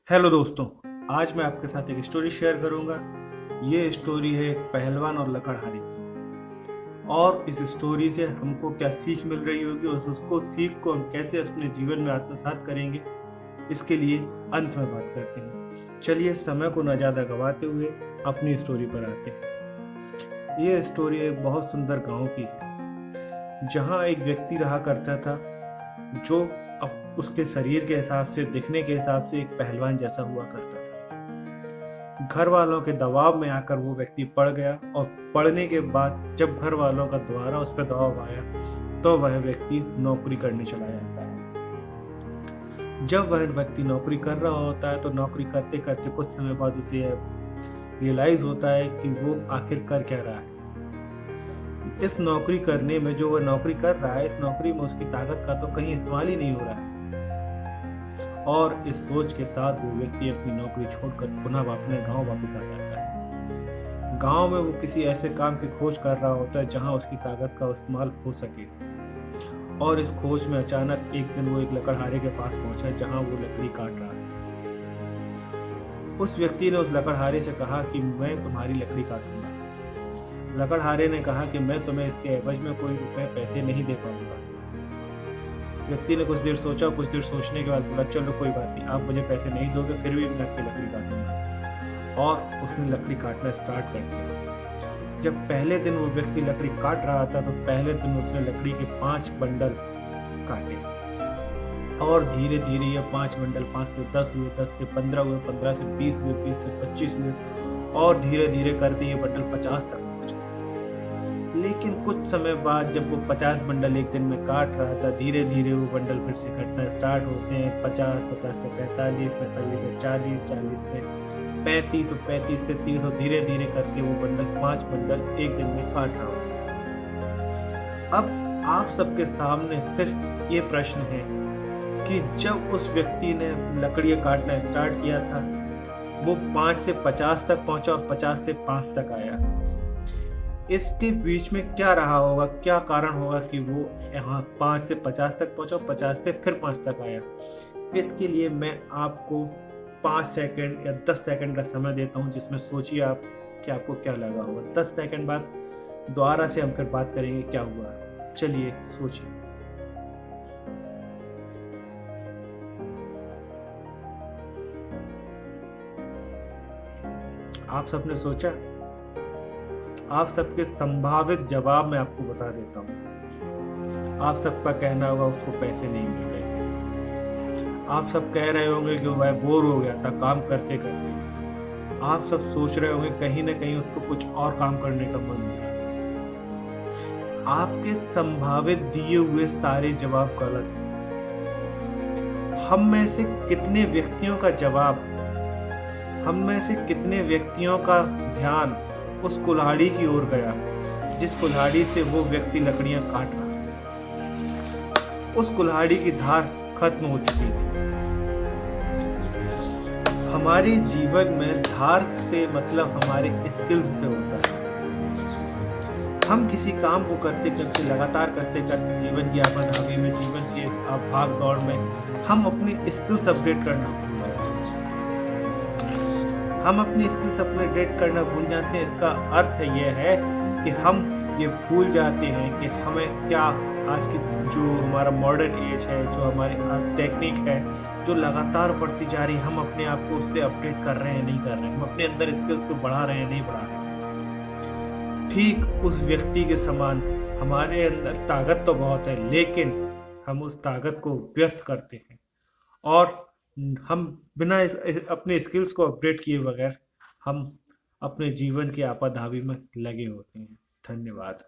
Hello दोस्तों। आज मैं आपके साथ एक स्टोरी शेयर करूंगा। ये स्टोरी है एक पहलवान और लकड़हारे की। और इस स्टोरी से हमको क्या सीख मिल रही होगी और उसको सीख को हम कैसे अपने जीवन में आत्मसात करेंगे, इसके लिए अंत में बात करते हैं। चलिए समय को न ज़्यादा गवाते हुए अपनी स्टोरी पर आते हैं। ये स्टोरी एक बहुत सुंदर गांव की है, जहाँ एक व्यक्ति रहा करता था जो अब उसके शरीर के हिसाब से, दिखने के हिसाब से एक पहलवान जैसा हुआ करता था। घर वालों के दबाव में आकर वो व्यक्ति पड़ गया और पढ़ने के बाद जब घर वालों का दोबारा उस पर दबाव आया तो वह व्यक्ति नौकरी करने चला जाता है। जब वह व्यक्ति नौकरी कर रहा होता है तो नौकरी करते करते कुछ समय बाद उसे रियलाइज होता है कि वो आखिर कर क्या रहा है। इस नौकरी करने में, जो वह नौकरी कर रहा है, इस नौकरी में उसकी ताकत का तो कहीं इस्तेमाल ही नहीं हो रहा है। और इस सोच के साथ वो व्यक्ति अपनी नौकरी छोड़कर पुनः अपने गांव वापस आ जाता है। गांव में वो किसी ऐसे काम की खोज कर रहा होता है जहां उसकी ताकत का इस्तेमाल हो सके। और इस खोज में अचानक एक दिन वो एक लकड़हारे के पास पहुंचा जहां वो लकड़ी काट रहा था। उस व्यक्ति ने उस लकड़हारे से कहा कि मैं तुम्हारी लकड़ी काटूंगा। लकड़हारे ने कहा कि मैं तुम्हें इसके एवज में कोई रुपए पैसे नहीं दे पाऊंगा। व्यक्ति ने कुछ देर सोचा, कुछ देर सोचने के बाद बोला, चलो कोई बात नहीं, आप मुझे पैसे नहीं दोगे फिर भी मैं आपकी लकड़ी काटूंगा। और उसने लकड़ी काटना स्टार्ट कर दिया। जब पहले दिन वो व्यक्ति लकड़ी काट रहा था तो पहले दिन उसने लकड़ी के 5 बंडल काटे। और धीरे धीरे ये 5 बंडल 5 से 10 हुए, 10 से 15 हुए, 15 से 20 हुए, 20 से 25 हुए, और धीरे धीरे करते ये बंडल 50 तक पहुंच गए। लेकिन कुछ समय बाद जब वो 50 बंडल एक दिन में काट रहा था, धीरे धीरे वो बंडल फिर से कटना स्टार्ट होते हैं। 50, 50 से 45, 45 से 40, 40 से 35 और 35 से 30, और धीरे धीरे करके वो बंडल 5 बंडल एक दिन में काट रहा होता है। अब आप सबके सामने सिर्फ ये प्रश्न है कि जब उस व्यक्ति ने लकड़ियाँ काटना स्टार्ट किया था, वो 5 से 50 तक पहुंचा और 50 से 5 तक आया। इसके बीच में क्या रहा होगा, क्या कारण होगा कि वो यहाँ 5 से 50 तक पहुंचा, 50 से फिर 5 तक आया। इसके लिए मैं आपको 5 सेकंड या 10 सेकंड का समय देता हूँ, जिसमें सोचिए आप कि आपको क्या लगा होगा। 10 सेकंड बाद दोबारा से हम फिर बात करेंगे क्या हुआ। चलिए सोचिए। आप सबने सोचा? आप सबके संभावित जवाब मैं आपको बता देता हूँ। आप सबका कहना होगा उसको पैसे नहीं मिल रहे थे। आप सब कह रहे होंगे कि वह बोर हो गया था काम करते करते। आप सब सोच रहे होंगे कहीं ना कहीं उसको कुछ और काम करने का मन हो रहा था। आपके संभावित दिए हुए सारे जवाब गलत हैं। हम में से कितने व्यक्तियों का जवाब, हम में से कितने व्यक्तियों का ध्यान उस कुल्हाड़ी की ओर गया जिस कुल्हाड़ी से वो व्यक्ति लकड़ियां काट रहा था। उस कुल्हाड़ी की धार खत्म हो चुकी थी। हमारे जीवन में धार से मतलब हमारे स्किल्स से होता है। हम किसी काम को करते करते, लगातार करते करते जीवन की आपाधापी में, जीवन के इस भाग दौड़ में हम अपनी स्किल्स अपडेट करना भूल जाते हैं। हम अपनी स्किल्स अपडेट करना भूल जाते हैं। इसका अर्थ यह है कि हम ये भूल जाते हैं कि हमें क्या, आज की जो हमारा मॉडर्न एज है, जो हमारी टेक्निक है, जो लगातार बढ़ती जा रही है, हम अपने आप को उससे अपडेट कर रहे हैं नहीं कर रहे हैं। हम अपने अंदर स्किल्स को बढ़ा रहे हैं नहीं बढ़ा रहे हैं। ठीक उस व्यक्ति के समान हमारे अंदर ताकत तो बहुत है, लेकिन हम उस ताकत को व्यर्थ करते हैं और हम बिना अपने स्किल्स को अपडेट किए बगैर हम अपने जीवन की आपाधापी में लगे होते हैं। धन्यवाद।